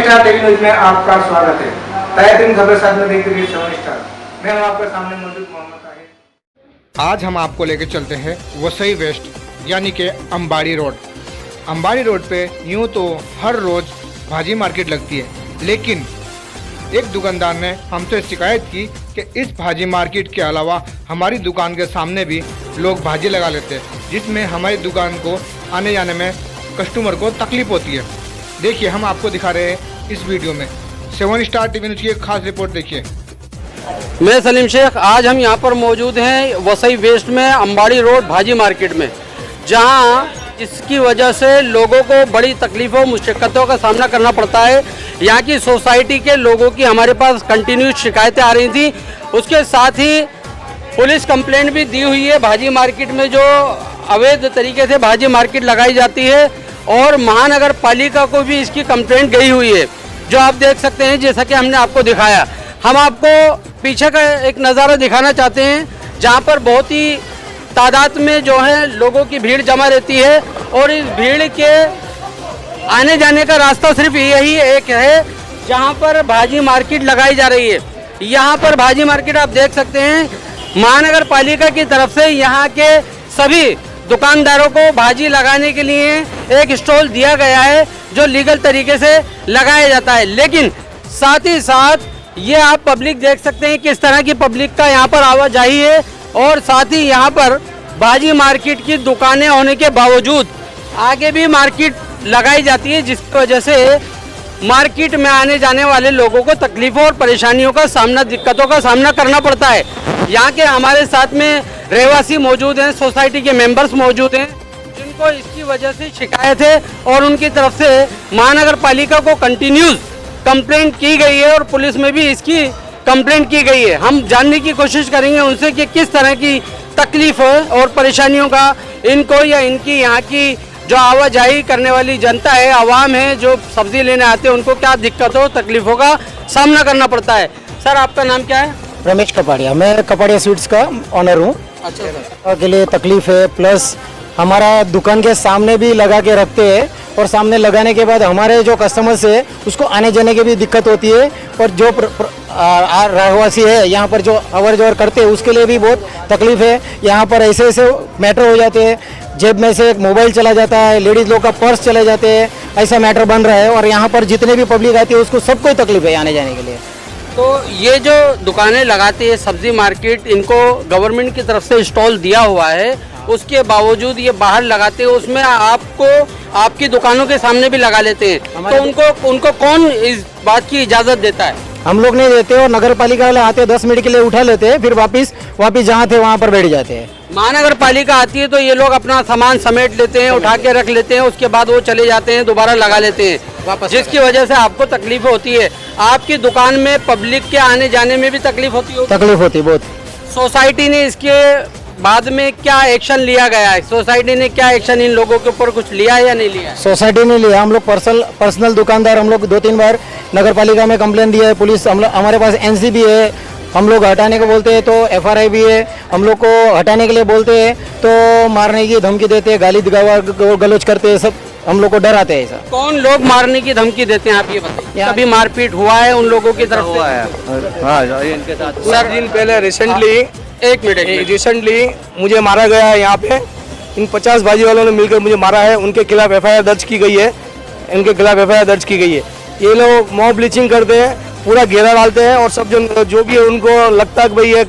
Star TV news में आपका स्वागत है। तय दिन खबर साथ में देखते रहिए 7 स्टार। मैं हूं आपके सामने मौजूद मोहम्मद ताहिर। आज हम आपको लेकर चलते हैं वसई वेस्ट यानी कि अंबाड़ी रोड। अंबाड़ी रोड पे यूँ तो हर रोज़ भाजी मार्केट लगती है, लेकिन एक दुकानदार ने हमसे शिकायत की कि इस भाजी मार्केट के अलावा हमारी दुकान के सामने भी लोग भाजी लगा लेते हैं, जिसमें हमारी दुकान को आने जाने में कस्टमर को तकलीफ होती है। देखिए, हम आपको दिखा रहे हैं इस वीडियो में। 7 स्टार टीवी न्यूज़ की एक खास रिपोर्ट देखिए। मैं सलीम शेख, आज हम यहाँ पर मौजूद हैं वसई वेस्ट में अंबाड़ी रोड भाजी मार्केट में, जहाँ इसकी वजह से लोगों को बड़ी तकलीफ़ों मुश्किलों का सामना करना पड़ता है। यहाँ की सोसाइटी के लोगों की हमारे पास कंटिन्यू शिकायतें आ रही थी। उसके साथ ही पुलिस कंप्लेंट भी दी हुई है। भाजी मार्केट में जो अवैध तरीके से भाजी मार्केट लगाई जाती है, और महानगर पालिका को भी इसकी कंप्लेंट गई हुई है, जो आप देख सकते हैं। जैसा कि हमने आपको दिखाया, हम आपको पीछे का एक नज़ारा दिखाना चाहते हैं, जहाँ पर बहुत ही तादाद में जो है लोगों की भीड़ जमा रहती है, और इस भीड़ के आने जाने का रास्ता सिर्फ यही एक है जहाँ पर भाजी मार्केट लगाई जा रही है। यहाँ पर भाजी मार्केट आप देख सकते हैं, महानगर पालिका की तरफ से यहाँ के सभी दुकानदारों को भाजी लगाने के लिए एक स्टॉल दिया गया है, जो लीगल तरीके से लगाया जाता है। लेकिन साथ ही साथ ये आप पब्लिक देख सकते हैं किस तरह की पब्लिक का यहाँ पर आवाजाही है, और साथ ही यहाँ पर भाजी मार्केट की दुकानें होने के बावजूद आगे भी मार्केट लगाई जाती है, जिसकी वजह से मार्केट में आने जाने वाले लोगों को तकलीफों और परेशानियों का सामना, दिक्कतों का सामना करना पड़ता है। यहाँ के हमारे साथ में रहवासी मौजूद हैं, सोसाइटी के मेंबर्स मौजूद हैं, जिनको इसकी वजह से शिकायत है, और उनकी तरफ से महानगर पालिका को कंटिन्यूस कंप्लेंट की गई है, और पुलिस में भी इसकी कंप्लेंट की गई है। हम जानने की कोशिश करेंगे उनसे कि किस तरह की तकलीफ और परेशानियों का इनको या इनकी यहाँ की जो आवाजाही करने वाली जनता है, आवाम है, जो सब्जी लेने आते हैं, उनको क्या दिक्कतों तकलीफ़ों का सामना करना पड़ता है। सर, आपका नाम क्या है? रमेश कपाड़िया। मैं कपाड़िया स्वीट्स का ऑनर हूँ। अच्छा सर। के लिए तकलीफ है, प्लस हमारा दुकान के सामने भी लगा के रखते हैं, और सामने लगाने के बाद हमारे जो कस्टमर्स है उसको आने जाने की भी दिक्कत होती है, और जो रहवासी है यहाँ पर जो अवर जवर करते हैं उसके लिए भी बहुत तकलीफ है। यहाँ पर ऐसे ऐसे मैटर हो जाते हैं, जेब में से एक मोबाइल चला जाता है, लेडीज़ लोग का पर्स चले जाते हैं, ऐसा मैटर बन रहा है। और यहाँ पर जितने भी पब्लिक आती है उसको सबको तकलीफ है आने जाने के लिए। तो ये जो दुकानें लगाती है सब्जी मार्केट, इनको गवर्नमेंट की तरफ से स्टॉल दिया हुआ है, उसके बावजूद ये बाहर लगाते हैं, उसमें आपको आपकी दुकानों के सामने भी लगा लेते हैं, तो उनको कौन इस बात की इजाज़त देता है? हम लोग नहीं देते, और नगर पालिका वाले आते हैं, 10 मिनट के लिए उठा लेते हैं, फिर वापस जहाँ थे वहाँ पर बैठ जाते हैं। महानगर पालिका आती है तो ये लोग अपना सामान समेट लेते हैं, उठा के रख लेते हैं, उसके बाद वो चले जाते हैं, दोबारा लगा लेते हैं वापस, जिसकी वजह से आपको तकलीफ होती है। आपकी दुकान में पब्लिक के आने जाने में भी तकलीफ होती है? तकलीफ होती बहुत। सोसाइटी ने इसके बाद में क्या एक्शन लिया गया है? सोसाइटी ने क्या एक्शन इन लोगों के ऊपर कुछ लिया है या नहीं लिया है? सोसाइटी ने लिया। हम लोग पर्सनल दुकानदार, हम लोग 2-3 बार नगर पालिका में कंप्लेन दिया है। पुलिस हमारे पास NC भी है, हम लोग हटाने को बोलते हैं तो FRI भी है। हम लोग को हटाने के लिए बोलते हैं तो मारने की धमकी देते हैं, गाली गलौज करते हैं, सब हम लोग को डर आते हैं। ऐसा कौन लोग मारने की धमकी देते हैं, आप ये बताइए? कभी मारपीट हुआ है उन लोगों की तरफ से? हाँ, इनके साथ कुछ दिन पहले रिसेंटली मुझे मारा गया है। यहाँ पे इन 50 भाजी वालों ने मिलकर मुझे मारा है। उनके खिलाफ FIR दर्ज की गई है, इनके खिलाफ FIR दर्ज की गई है। ये लोग मॉब ब्लीचिंग करते हैं, पूरा घेरा डालते हैं, और सब जो भी है उनको लगता है कि भाई ये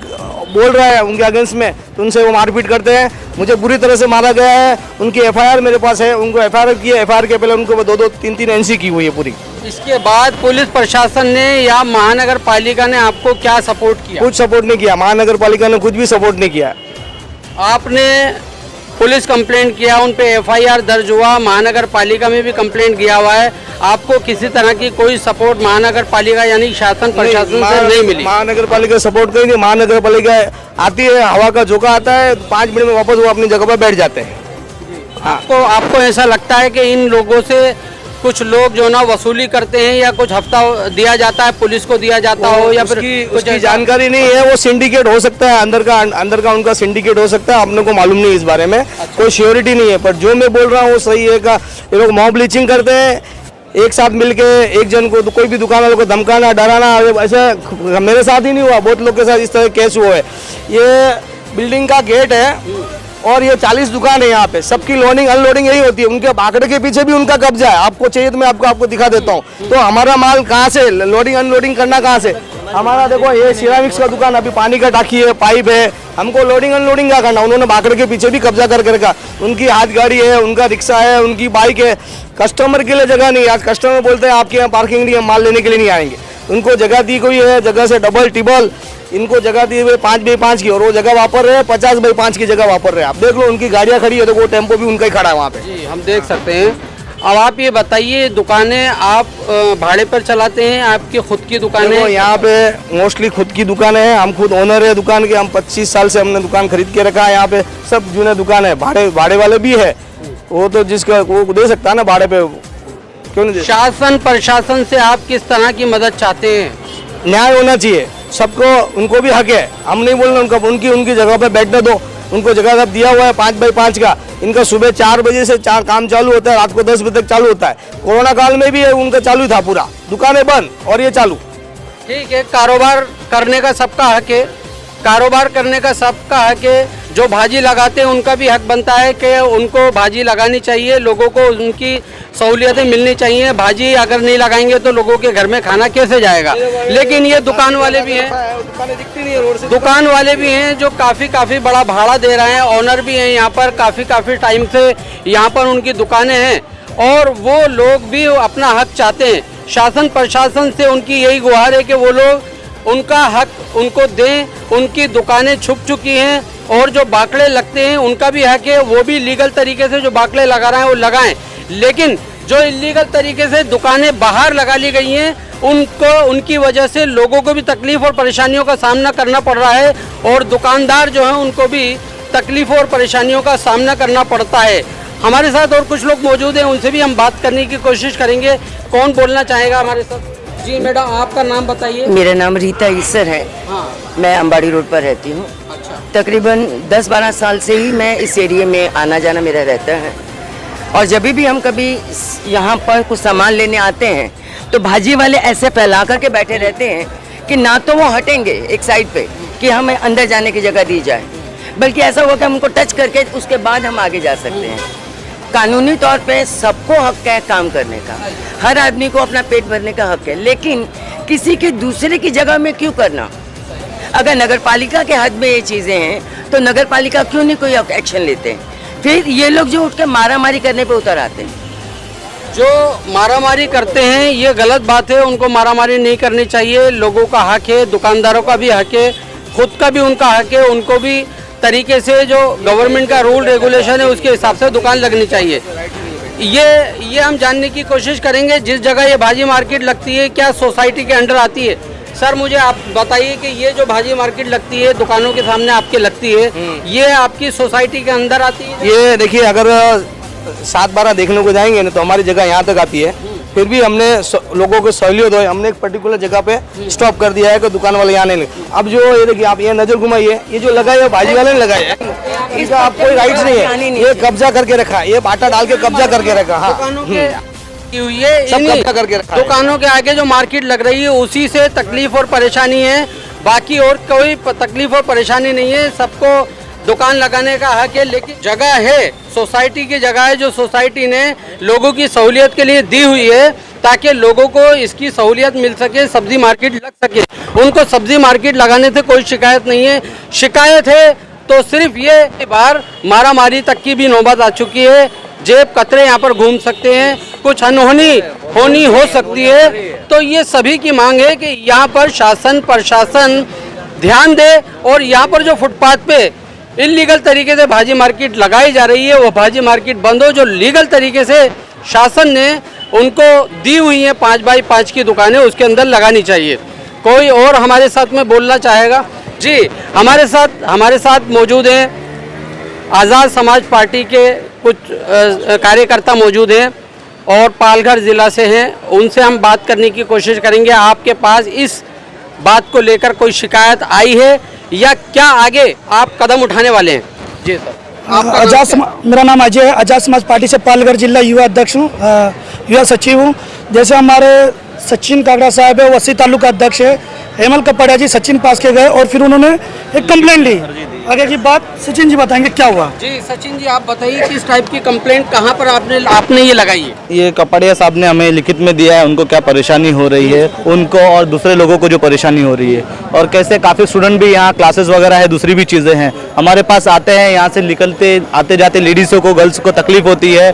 बोल रहा है उनके अगेंस्ट में, तो उनसे वो मारपीट करते हैं। मुझे बुरी तरह से मारा गया है। उनकी FIR मेरे पास है, उनको FIR की है। FIR के पहले उनको 2-2, 3-3 NC की हुई है पूरी। इसके बाद पुलिस प्रशासन ने या महानगर पालिका ने आपको क्या सपोर्ट किया? कुछ सपोर्ट नहीं किया, महानगर पालिका ने कुछ भी सपोर्ट नहीं किया। आपने पुलिस कंप्लेंट किया, उन पे FIR दर्ज हुआ, महानगर पालिका में भी कंप्लेंट किया हुआ है, आपको किसी तरह की कोई सपोर्ट महानगर पालिका यानी शासन प्रशासन से नहीं मिली? महानगर पालिका सपोर्ट करेंगे, महानगर पालिका आती है, हवा का झोंका आता है, 5 मिनट में वापस वो अपनी जगह पर बैठ जाते हैं। आपको ऐसा लगता है कि इन लोगों से कुछ लोग जो ना वसूली करते हैं, या कुछ हफ्ता दिया जाता है, पुलिस को दिया जाता हो, या फिर उसकी जानकारी नहीं है? वो सिंडिकेट हो सकता है, अंदर का उनका सिंडिकेट हो सकता है, अपने को मालूम नहीं इस बारे में। अच्छा। कोई श्योरिटी नहीं है, पर जो मैं बोल रहा हूँ वो सही है। ये लोग मॉब ब्लीचिंग करते हैं, एक साथ मिलके एक जन को कोई भी दुकान वाले को धमकाना डराना, ऐसा मेरे साथ ही नहीं हुआ, बहुत लोग के साथ इस तरह केस हुए हैं। ये बिल्डिंग का गेट है और ये 40 दुकान है यहाँ पे, सबकी लोडिंग अनलोडिंग यही होती है। उनके आंकड़े के पीछे भी उनका कब्जा है, आपको चाहिए तो मैं आपको दिखा देता हूँ। तो हमारा माल कहाँ से लोडिंग अनलोडिंग करना, कहाँ से? हमारा देखो ये सिरामिक्स का दुकान, अभी पानी का टाकी है, पाइप है, हमको लोडिंग अनलोडिंग क्या करना? उन्होंने बाकड़े के पीछे भी कब्जा करके रखा। उनकी हाथ गाड़ी है, उनका रिक्शा है, उनकी बाइक है, कस्टमर के लिए जगह नहीं। आज कस्टमर बोलते हैं आपके यहाँ पार्किंग नहीं है, माल लेने के लिए नहीं आएंगे। उनको जगह दी गई है, जगह से डबल टिबल इनको जगह दी हुई 5x5 की, और वो जगह वापर रहे 50x5 की जगह वापर रहे। आप देख लो उनकी गाड़ियाँ खड़ी है, तो वो टेम्पो भी उनका ही खड़ा है वहाँ पे। जी हम देख सकते हैं। अब आप ये बताइए, दुकानें आप भाड़े पर चलाते हैं, आपकी खुद की दुकानें? यहाँ पे मोस्टली खुद की दुकानें हैं, हम खुद ओनर है दुकान के। हम 25 साल से हमने दुकान खरीद के रखा है। यहाँ पे सब जूने दुकान है, भाड़े वाले भी है, वो तो जिसका वो दे सकता है ना भाड़े पे, क्यों नहीं दे? शासन प्रशासन से आप किस तरह की मदद चाहते हैं? न्याय होना चाहिए सबको, उनको भी हक है। हम नहीं बोल रहे उनको, उनकी जगह पे बैठने दो। उनको जगह सब दिया हुआ है 5x5 का। इनका सुबह 4 बजे से काम चालू होता है, रात को 10 बजे तक चालू होता है। कोरोना काल में भी उनका चालू था, पूरा दुकानें बंद और ये चालू। ठीक है, कारोबार करने का सबका हक है, कारोबार करने का सबका हक है। जो भाजी लगाते हैं उनका भी हक बनता है कि उनको भाजी लगानी चाहिए, लोगों को उनकी सहूलियतें मिलनी चाहिए। भाजी अगर नहीं लगाएंगे तो लोगों के घर में खाना कैसे जाएगा? लेकिन ये दुकान वाले भी हैं, दुकान वाले भी हैं जो काफ़ी बड़ा भाड़ा दे रहे हैं, ओनर भी हैं यहाँ पर, काफ़ी टाइम से यहाँ पर उनकी दुकानें हैं, और वो लोग भी अपना हक चाहते हैं। शासन प्रशासन से उनकी यही गुहार है कि वो लोग उनका हक उनको दें। उनकी दुकानें छुप चुकी हैं, और जो बाकड़े लगते हैं उनका भी हक है, वो भी लीगल तरीके से जो बाकड़े लगा रहे हैं वो लगाएं। लेकिन जो इलीगल तरीके से दुकानें बाहर लगा ली गई हैं, उनकी वजह से लोगों को भी तकलीफ और परेशानियों का सामना करना पड़ रहा है, और दुकानदार जो हैं उनको भी तकलीफों और परेशानियों का सामना करना पड़ता है। हमारे साथ और कुछ लोग मौजूद हैं, उनसे भी हम बात करने की कोशिश करेंगे। कौन बोलना चाहेगा हमारे साथ? जी मैडम, आपका नाम बताइए। मेरा नाम रीता ईसर है। हाँ। मैं अंबाड़ी रोड पर रहती हूँ। अच्छा। तकरीबन 10-12 साल से ही मैं इस एरिया में आना जाना मेरा रहता है, और जब भी हम कभी यहाँ पर कुछ सामान लेने आते हैं तो भाजी वाले ऐसे फैला कर के बैठे रहते हैं कि ना तो वो हटेंगे एक साइड पे कि हमें अंदर जाने की जगह दी जाए, बल्कि ऐसा हुआ कि हम उनको टच करके उसके बाद हम आगे जा सकते हैं। कानूनी तौर पे सबको हक है काम करने का, हर आदमी को अपना पेट भरने का हक है, लेकिन किसी के दूसरे की जगह में क्यों करना? अगर नगरपालिका के हद में ये चीज़ें हैं तो नगरपालिका क्यों नहीं कोई एक्शन लेते हैं? फिर ये लोग जो उठ के मारामारी करने पे उतर आते हैं। जो मारामारी करते हैं ये गलत बात है, उनको मारामारी नहीं करनी चाहिए। लोगों का हक है, दुकानदारों का भी हक है, खुद का भी उनका हक है। उनको भी तरीके से जो गवर्नमेंट का रूल रेगुलेशन है उसके हिसाब से दुकान लगनी चाहिए। ये हम जानने की कोशिश करेंगे। जिस जगह ये भाजी मार्केट लगती है क्या सोसाइटी के अंडर आती है? सर मुझे आप बताइए कि ये जो भाजी मार्केट लगती है, दुकानों के सामने आपके लगती है, ये आपकी सोसाइटी के अंदर आती है? ये देखिए, अगर 7-12 देखने को जाएंगे ना तो हमारी जगह यहाँ तक आती है। फिर भी हमने लोगों को सहूलियत हो, हमने एक पर्टिकुलर जगह पे स्टॉप कर दिया है कि दुकान वाले यहाँ नहीं। अब जो ये देखिए, आप ये नजर घुमाइए, ये जो लगाया है भाजी वाले ने लगाया है, इसका आप कोई राइट्स नहीं है। ये कब्जा करके रखा है, ये बाटा डाल के कब्जा करके रखा। हाँ, दुकानों के ये सब कब्जा करके रखा है। दुकानों के आगे जो मार्केट लग रही है उसी से तकलीफ और परेशानी है, बाकी और कोई तकलीफ और परेशानी नहीं है। सबको दुकान लगाने का हक है, लेकिन जगह है, सोसाइटी की जगह है जो सोसाइटी ने लोगों की सहूलियत के लिए दी हुई है, ताकि लोगों को इसकी सहूलियत मिल सके, सब्जी मार्केट लग सके। उनको सब्जी मार्केट लगाने से कोई शिकायत नहीं है। शिकायत है तो सिर्फ ये बार मारामारी तक की भी नौबत आ चुकी है। जेब कतरे यहाँ पर घूम सकते हैं, कुछ अनहोनी हो सकती है। तो ये सभी की मांग है कि यहाँ पर शासन प्रशासन ध्यान दे, और यहाँ पर जो फुटपाथ पे इलीगल तरीके से भाजी मार्केट लगाई जा रही है वो भाजी मार्केट बंद हो। जो लीगल तरीके से शासन ने उनको दी हुई है 5x5 की दुकानें, उसके अंदर लगानी चाहिए। कोई और हमारे साथ में बोलना चाहेगा? जी, हमारे साथ मौजूद हैं आज़ाद समाज पार्टी के कुछ कार्यकर्ता मौजूद हैं और पालघर ज़िला से हैं। उनसे हम बात करने की कोशिश करेंगे। आपके पास इस बात को लेकर कोई शिकायत आई है या क्या आगे आप कदम उठाने वाले हैं? जी सर, मेरा नाम अजय है, आजाद समाज पार्टी से पालघर जिला युवा अध्यक्ष हूँ। युवा सचिव हूँ। जैसे हमारे सचिन कागड़ा साहब है, वसी तालुका अध्यक्ष है, हेमल कपड़िया जी सचिन पास के गए और फिर उन्होंने एक कंप्लेंट ली। आगे की बात सचिन जी बताएंगे क्या हुआ। जी सचिन जी, आप बताइए किस टाइप की कंप्लेंट कहाँ पर आपने ये लगाई है? ये कपड़िया साहब ने हमें लिखित में दिया है, उनको क्या परेशानी हो रही है, उनको और दूसरे लोगों को जो परेशानी हो रही है, और कैसे काफ़ी स्टूडेंट भी यहाँ क्लासेस वगैरह है, दूसरी भी चीज़ें हैं, हमारे पास आते हैं, यहाँ से निकलते आते जाते लेडीज़ों को गर्ल्स को तकलीफ होती है।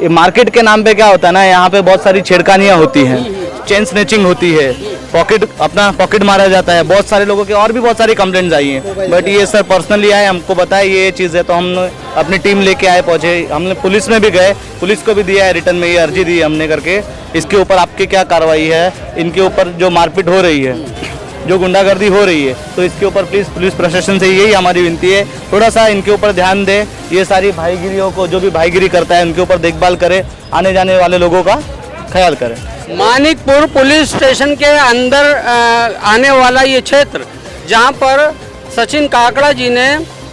ये मार्केट के नाम पे क्या होता है ना, यहाँ पे बहुत सारी छेड़खानियाँ होती हैं, चेन स्नैचिंग होती है, पॉकेट मारा जाता है, बहुत सारे लोगों के और भी बहुत सारी कंप्लेंट्स आई हैं। बट ये सर पर्सनली आए, हमको बताया ये चीज़ है, तो हम अपनी टीम लेके आए, पहुँचे, हमने पुलिस में भी गए, पुलिस को भी दिया है रिटर्न में, ये अर्जी दी हमने करके इसके ऊपर आपकी क्या कार्रवाई है, इनके ऊपर जो मारपीट हो रही है, जो गुंडागर्दी हो रही है, तो इसके ऊपर प्लीज़ पुलिस प्रशासन से यही हमारी विनती है, थोड़ा सा इनके ऊपर ध्यान दें, ये सारी भाईगिरियों को, जो भी भाईगिरी करता है उनके ऊपर देखभाल करें, आने जाने वाले लोगों का ख्याल करें। मानिकपुर पुलिस स्टेशन के अंदर आने वाला ये क्षेत्र, जहां पर सचिन काकड़ा जी ने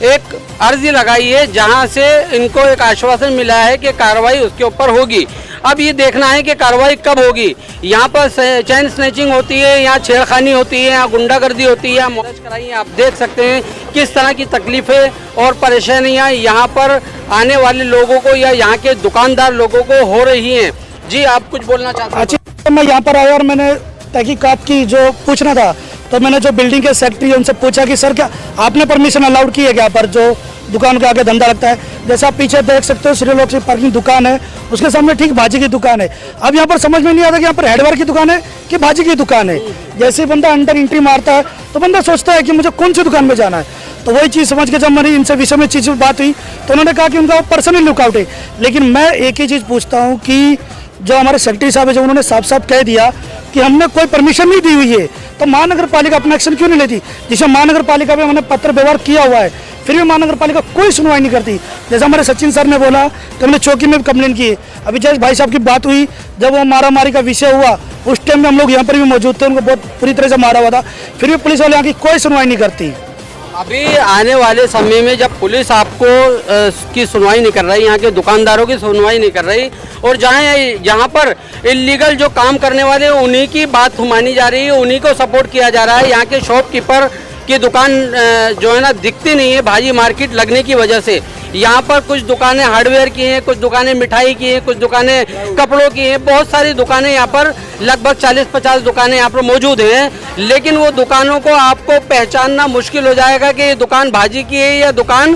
एक अर्जी लगाई है, जहां से इनको एक आश्वासन मिला है कि कार्रवाई उसके ऊपर होगी। अब ये देखना है कि कार्रवाई कब होगी। यहाँ पर चैन स्नैचिंग होती है, यहाँ छेड़खानी होती है, यहाँ गुंडागर्दी होती है, यहाँ मौज कराई है। आप देख सकते हैं किस तरह की तकलीफें और परेशानियाँ यहाँ पर आने वाले लोगों को या यहाँ के दुकानदार लोगों को हो रही हैं। जी, आप कुछ बोलना चाहते हैं? अच्छा, मैं यहाँ पर आया और मैंने तहकीकात की जो पूछना था, तो मैंने जो बिल्डिंग के सेक्रेटरी उनसे पूछा कि सर क्या आपने परमिशन अलाउड की है क्या पर जो दुकान के आगे धंधा लगता है। जैसे आप पीछे देख सकते हो श्रीलोक पार्किंग दुकान है, उसके सामने ठीक भाजी की दुकान है। अब यहाँ पर समझ में नहीं आता कि यहाँ पर हेडवेयर की दुकान है कि भाजी की दुकान है। जैसे बंदा अंदर एंट्री मारता है तो बंदा सोचता है कि मुझे कौन सी दुकान में जाना है। तो वही चीज़ समझ के जब मेरी इनसे विषय में चीज़ बात हुई तो उन्होंने कहा कि उनका पर्सनल लुकआउट है। लेकिन मैं एक ही चीज़ पूछता हूँ कि जो हमारे सेक्रेटरी साहब है, जो उन्होंने साफ साफ कह दिया कि हमने कोई परमिशन नहीं दी हुई है, तो महानगर पालिका अपना एक्शन क्यों नहीं लेती? जिसे महानगर पालिका में हमने पत्र व्यवहार किया हुआ है, फिर भी महानगर पालिका कोई सुनवाई नहीं करती। जैसे हमारे सचिन सर ने बोला कि हमने चौकी में भी कंप्लेंट की है। अभी जैसे भाई साहब की बात हुई, जब वो मारामारी का विषय हुआ उस टाइम में हम लोग यहाँ पर भी मौजूद थे, उनको बहुत पूरी तरह से मारा हुआ था, फिर भी पुलिस वाले यहाँ की कोई सुनवाई नहीं करती। अभी आने वाले समय में जब पुलिस आपको की सुनवाई नहीं कर रही, यहाँ के दुकानदारों की सुनवाई नहीं कर रही, और जहाँ पर इलीगल जो काम करने वाले हैं उन्हीं की बात मानी जा रही है, उन्हीं को सपोर्ट किया जा रहा है। यहाँ के शॉपकीपर की दुकान जो है ना दिखती नहीं है भाजी मार्केट लगने की वजह से। यहाँ पर कुछ दुकानें हार्डवेयर की हैं, कुछ दुकानें मिठाई की हैं, कुछ दुकानें कपड़ों की हैं, बहुत सारी दुकानें यहाँ पर लगभग 40-50 दुकानें यहाँ पर मौजूद हैं। लेकिन वो दुकानों को आपको पहचानना मुश्किल हो जाएगा कि ये दुकान भाजी की है या दुकान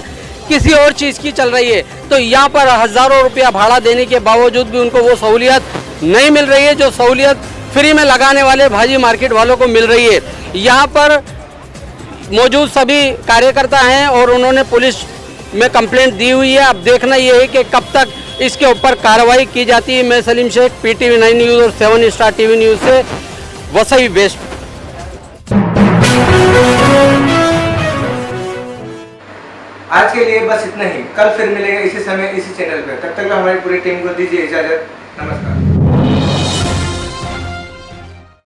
किसी और चीज़ की चल रही है। तो यहाँ पर हज़ारों रुपया भाड़ा देने के बावजूद भी उनको वो सहूलियत नहीं मिल रही है जो सहूलियत फ्री में लगाने वाले भाजी मार्केट वालों को मिल रही है। यहाँ पर मौजूद सभी कार्यकर्ता हैं और उन्होंने पुलिस में कंप्लेंट दी हुई है। अब देखना ये है कि कब तक इसके ऊपर कार्रवाई की जाती है। मैं सलीम शेख, PTV 9 न्यूज़ और 7 स्टार TV न्यूज़ से वसई वेस्ट। आज के लिए बस इतना ही। कल फिर मिलेगा इसी समय इसी चैनल पर। तब तक हमारी पूरी टीम को दीजिए इजाजत। नमस्कार।